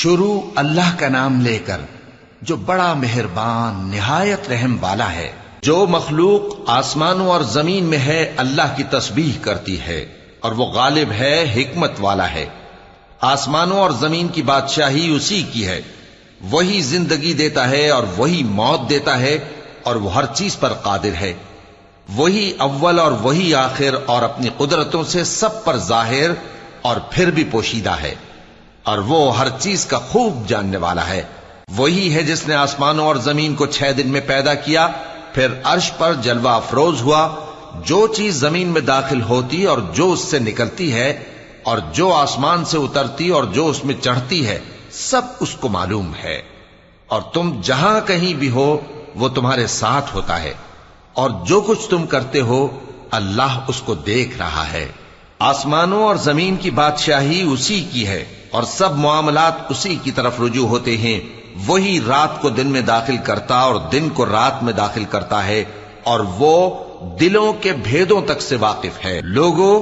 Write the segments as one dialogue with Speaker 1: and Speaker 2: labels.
Speaker 1: شروع اللہ کا نام لے کر جو بڑا مہربان نہایت رحم والا ہے۔ جو مخلوق آسمانوں اور زمین میں ہے اللہ کی تسبیح کرتی ہے، اور وہ غالب ہے، حکمت والا ہے۔ آسمانوں اور زمین کی بادشاہی اسی کی ہے، وہی زندگی دیتا ہے اور وہی موت دیتا ہے، اور وہ ہر چیز پر قادر ہے۔ وہی اول اور وہی آخر، اور اپنی قدرتوں سے سب پر ظاہر اور پھر بھی پوشیدہ ہے، اور وہ ہر چیز کا خوب جاننے والا ہے۔ وہی ہے جس نے آسمانوں اور زمین کو 6 دن میں پیدا کیا، پھر عرش پر جلوہ افروز ہوا۔ جو چیز زمین میں داخل ہوتی اور جو اس سے نکلتی ہے، اور جو آسمان سے اترتی اور جو اس میں چڑھتی ہے، سب اس کو معلوم ہے۔ اور تم جہاں کہیں بھی ہو وہ تمہارے ساتھ ہوتا ہے، اور جو کچھ تم کرتے ہو اللہ اس کو دیکھ رہا ہے۔ آسمانوں اور زمین کی بادشاہی اسی کی ہے، اور سب معاملات اسی کی طرف رجوع ہوتے ہیں۔ وہی رات کو دن میں داخل کرتا اور دن کو رات میں داخل کرتا ہے، اور وہ دلوں کے بھیدوں تک سے واقف ہے۔ لوگوں،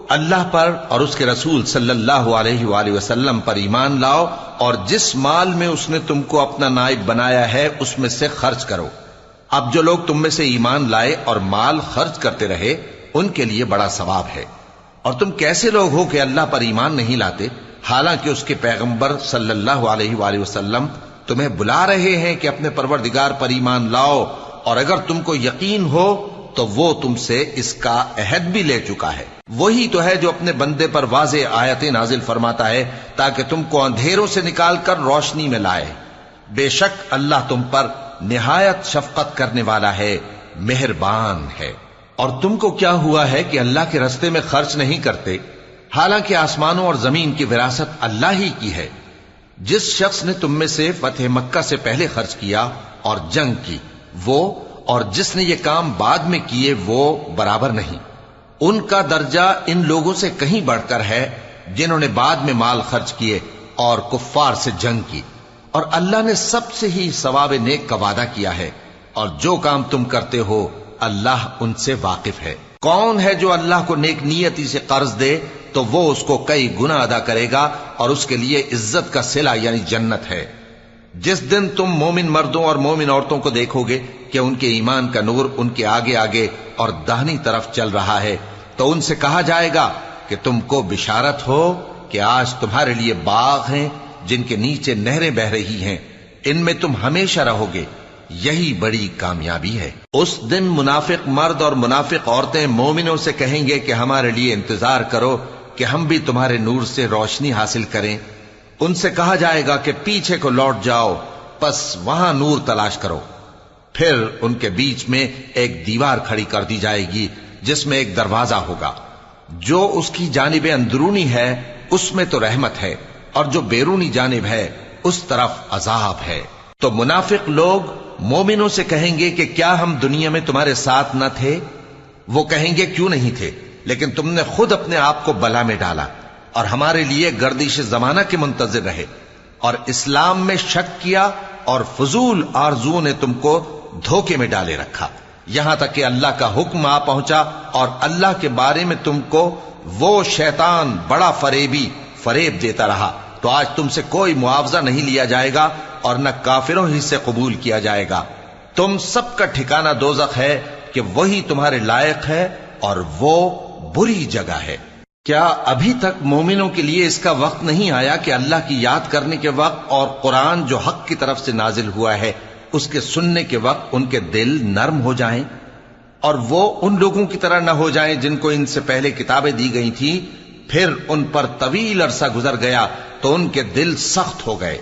Speaker 1: اللہ پر اور اس کے رسول صلی اللہ علیہ وآلہ وسلم پر ایمان لاؤ، اور جس مال میں اس نے تم کو اپنا نائب بنایا ہے اس میں سے خرچ کرو۔ اب جو لوگ تم میں سے ایمان لائے اور مال خرچ کرتے رہے ان کے لیے بڑا ثواب ہے۔ اور تم کیسے لوگ ہو کہ اللہ پر ایمان نہیں لاتے، حالانکہ اس کے پیغمبر صلی اللہ علیہ وآلہ وسلم تمہیں بلا رہے ہیں کہ اپنے پروردگار پر ایمان لاؤ، اور اگر تم کو یقین ہو تو وہ تم سے اس کا عہد بھی لے چکا ہے۔ وہی تو ہے جو اپنے بندے پر واضح آیتیں نازل فرماتا ہے تاکہ تم کو اندھیروں سے نکال کر روشنی میں لائے۔ بے شک اللہ تم پر نہایت شفقت کرنے والا ہے، مہربان ہے۔ اور تم کو کیا ہوا ہے کہ اللہ کے رستے میں خرچ نہیں کرتے، حالانکہ آسمانوں اور زمین کی وراثت اللہ ہی کی ہے۔ جس شخص نے تم میں سے فتح مکہ سے پہلے خرچ کیا اور جنگ کی، وہ اور جس نے یہ کام بعد میں کیے وہ برابر نہیں۔ ان کا درجہ ان لوگوں سے کہیں بڑھ کر ہے جنہوں نے بعد میں مال خرچ کیے اور کفار سے جنگ کی، اور اللہ نے سب سے ہی ثواب نیک کا وعدہ کیا ہے، اور جو کام تم کرتے ہو اللہ ان سے واقف ہے۔ کون ہے جو اللہ کو نیک نیتی سے قرض دے تو وہ اس کو کئی گنا ادا کرے گا، اور اس کے لیے عزت کا صلہ یعنی جنت ہے۔ جس دن تم مومن مردوں اور مومن عورتوں کو دیکھو گے کہ ان کے ایمان کا نور ان کے آگے آگے اور داہنی طرف چل رہا ہے، تو ان سے کہا جائے گا کہ تم کو بشارت ہو کہ آج تمہارے لیے باغ ہیں جن کے نیچے نہریں بہ رہی ہیں، ان میں تم ہمیشہ رہو گے، یہی بڑی کامیابی ہے۔ اس دن منافق مرد اور منافق عورتیں مومنوں سے کہیں گے کہ ہمارے لیے انتظار کرو کہ ہم بھی تمہارے نور سے روشنی حاصل کریں۔ ان سے کہا جائے گا کہ پیچھے کو لوٹ جاؤ، پس وہاں نور تلاش کرو۔ پھر ان کے بیچ میں ایک دیوار کھڑی کر دی جائے گی جس میں ایک دروازہ ہوگا، جو اس کی جانب اندرونی ہے اس میں تو رحمت ہے، اور جو بیرونی جانب ہے اس طرف عذاب ہے۔ تو منافق لوگ مومنوں سے کہیں گے کہ کیا ہم دنیا میں تمہارے ساتھ نہ تھے؟ وہ کہیں گے کیوں نہیں تھے، لیکن تم نے خود اپنے آپ کو بلا میں ڈالا اور ہمارے لیے گردش زمانہ کے منتظر رہے، اور اسلام میں شک کیا، اور فضول آرزوؤں نے تم کو دھوکے میں ڈالے رکھا، یہاں تک کہ اللہ کا حکم آ پہنچا، اور اللہ کے بارے میں تم کو وہ شیطان بڑا فریب دیتا رہا۔ تو آج تم سے کوئی معاوضہ نہیں لیا جائے گا، اور نہ کافروں ہی سے قبول کیا جائے گا۔ تم سب کا ٹھکانہ دوزخ ہے کہ وہی تمہارے لائق ہے، اور وہ بری جگہ ہے۔ کیا ابھی تک مومنوں کے لیے اس کا وقت نہیں آیا کہ اللہ کی یاد کرنے کے وقت اور قرآن جو حق کی طرف سے نازل ہوا ہے اس کے سننے کے وقت ان کے دل نرم ہو جائیں، اور وہ ان لوگوں کی طرح نہ ہو جائیں جن کو ان سے پہلے کتابیں دی گئی تھیں، پھر ان پر طویل عرصہ گزر گیا تو ان کے دل سخت ہو گئے،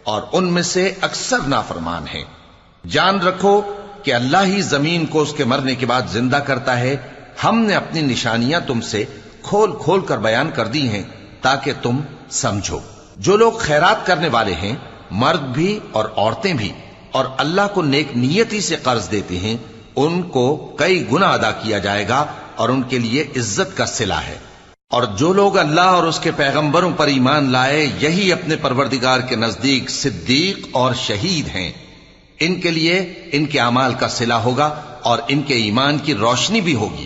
Speaker 1: اور ان میں سے اکثر نافرمان ہیں۔ جان رکھو کہ اللہ ہی زمین کو اس کے مرنے کے بعد زندہ کرتا ہے۔ ہم نے اپنی نشانیاں تم سے کھول کھول کر بیان کر دی ہیں تاکہ تم سمجھو۔ جو لوگ خیرات کرنے والے ہیں، مرد بھی اور عورتیں بھی، اور اللہ کو نیک نیتی سے قرض دیتے ہیں، ان کو کئی گنا ادا کیا جائے گا، اور ان کے لیے عزت کا صلہ ہے۔ اور جو لوگ اللہ اور اس کے پیغمبروں پر ایمان لائے، یہی اپنے پروردگار کے نزدیک صدیق اور شہید ہیں۔ ان کے لیے ان کے اعمال کا صلہ ہوگا، اور ان کے ایمان کی روشنی بھی ہوگی۔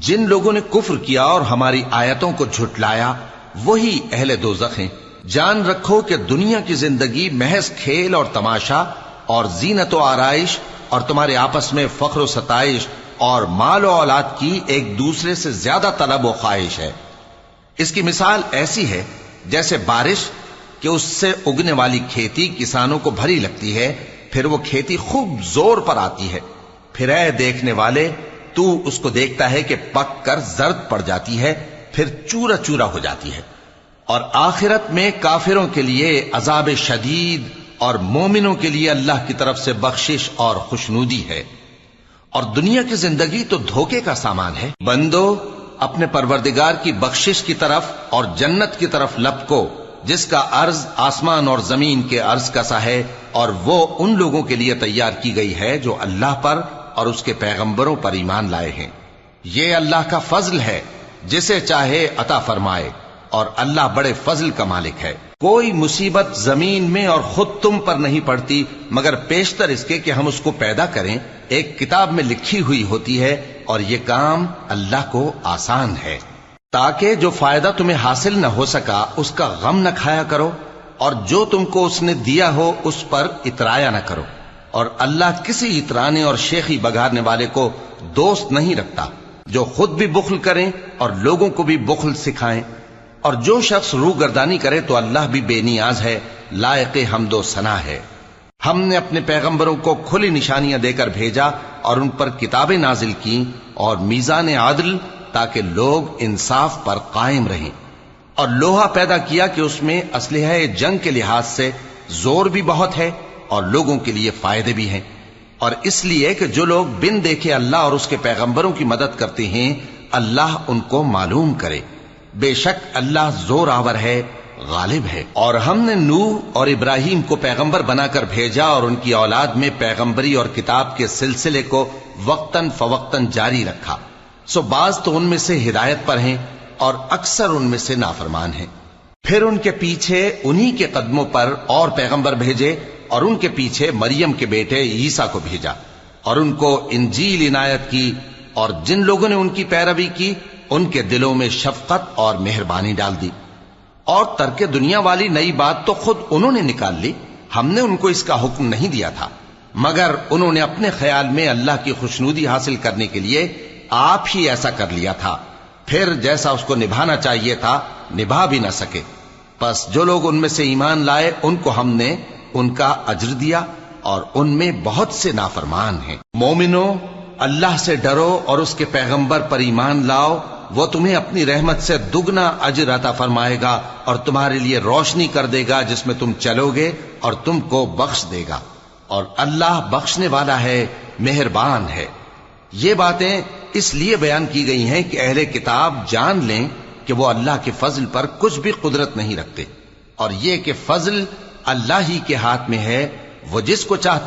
Speaker 1: جن لوگوں نے کفر کیا اور ہماری آیتوں کو جھٹلایا، وہی اہل دوزخ ہیں۔ جان رکھو کہ دنیا کی زندگی محض کھیل اور تماشا اور زینت و آرائش اور تمہارے آپس میں فخر و ستائش اور مال و اولاد کی ایک دوسرے سے زیادہ طلب و خواہش ہے۔ اس کی مثال ایسی ہے جیسے بارش کہ اس سے اگنے والی کھیتی کسانوں کو بھری لگتی ہے، پھر وہ کھیتی خوب زور پر آتی ہے، پھر اے دیکھنے والے تو اس کو دیکھتا ہے کہ پک کر زرد پڑ جاتی ہے، پھر چورا چورا ہو جاتی ہے۔ اور آخرت میں کافروں کے لیے عذاب شدید اور مومنوں کے لیے اللہ کی طرف سے بخشش اور خوشنودی ہے۔ اور دنیا کی زندگی تو دھوکے کا سامان ہے۔ بندو اپنے پروردگار کی بخشش کی طرف اور جنت کی طرف لپکو جس کا عرض آسمان اور زمین کے عرض کا سا ہے، اور وہ ان لوگوں کے لیے تیار کی گئی ہے جو اللہ پر اور اس کے پیغمبروں پر ایمان لائے ہیں۔ یہ اللہ کا فضل ہے، جسے چاہے عطا فرمائے، اور اللہ بڑے فضل کا مالک ہے۔ کوئی مصیبت زمین میں اور خود تم پر نہیں پڑتی مگر پیشتر اس کے کہ ہم اس کو پیدا کریں، ایک کتاب میں لکھی ہوئی ہوتی ہے، اور یہ کام اللہ کو آسان ہے۔ تاکہ جو فائدہ تمہیں حاصل نہ ہو سکا اس کا غم نہ کھایا کرو، اور جو تم کو اس نے دیا ہو اس پر اترایا نہ کرو۔ اور اللہ کسی اترانے اور شیخی بگاڑنے والے کو دوست نہیں رکھتا، جو خود بھی بخل کریں اور لوگوں کو بھی بخل سکھائیں۔ اور جو شخص روگردانی کرے تو اللہ بھی بے نیاز ہے، لائق حمد و ثنا ہے۔ ہم نے اپنے پیغمبروں کو کھلی نشانیاں دے کر بھیجا اور ان پر کتابیں نازل کی اور میزان عدل، تاکہ لوگ انصاف پر قائم رہیں۔ اور لوہا پیدا کیا کہ اس میں اسلحہ جنگ کے لحاظ سے زور بھی بہت ہے اور لوگوں کے لیے فائدے بھی ہیں، اور اس لیے کہ جو لوگ بن دیکھے اللہ اور اس کے پیغمبروں کی مدد کرتے ہیں اللہ ان کو معلوم کرے۔ بے شک اللہ زور آور ہے، غالب ہے۔ اور ہم نے نوح اور ابراہیم کو پیغمبر بنا کر بھیجا اور ان کی اولاد میں پیغمبری اور کتاب کے سلسلے کو وقتاً فوقتاً جاری رکھا، سو بعض تو ان میں سے ہدایت پر ہیں اور اکثر ان میں سے نافرمان ہیں۔ پھر ان کے پیچھے انہی کے قدموں پر اور پیغمبر بھیجے، اور ان کے پیچھے مریم کے بیٹے عیسیٰ کو بھیجا، اور ان کو انجیل عنایت کی، اور جن لوگوں نے ان کی پیروی کی ان کے دلوں میں شفقت اور مہربانی ڈال دی۔ اور ترک دنیا والی نئی بات تو خود انہوں نے نکال لی، ہم نے ان کو اس کا حکم نہیں دیا تھا، مگر انہوں نے اپنے خیال میں اللہ کی خوشنودی حاصل کرنے کے لیے آپ ہی ایسا کر لیا تھا، پھر جیسا اس کو نبھانا چاہیے تھا نبھا بھی نہ سکے۔ پس جو لوگ ان میں سے ایمان لائے ان کو ہم نے ان کا اجر دیا، اور ان میں بہت سے نافرمان ہیں۔ مومنو اللہ سے ڈرو اور اس کے پیغمبر پر ایمان لاؤ، وہ تمہیں اپنی رحمت سے دگنا اجر عطا فرمائے گا اور تمہارے لیے روشنی کر دے گا جس میں تم چلو گے، اور تم کو بخش دے گا، اور اللہ بخشنے والا ہے، مہربان ہے۔ یہ باتیں اس لیے بیان کی گئی ہیں کہ اہل کتاب جان لیں کہ وہ اللہ کے فضل پر کچھ بھی قدرت نہیں رکھتے، اور یہ کہ فضل اللہ ہی کے ہاتھ میں ہے، وہ جس کو چاہتا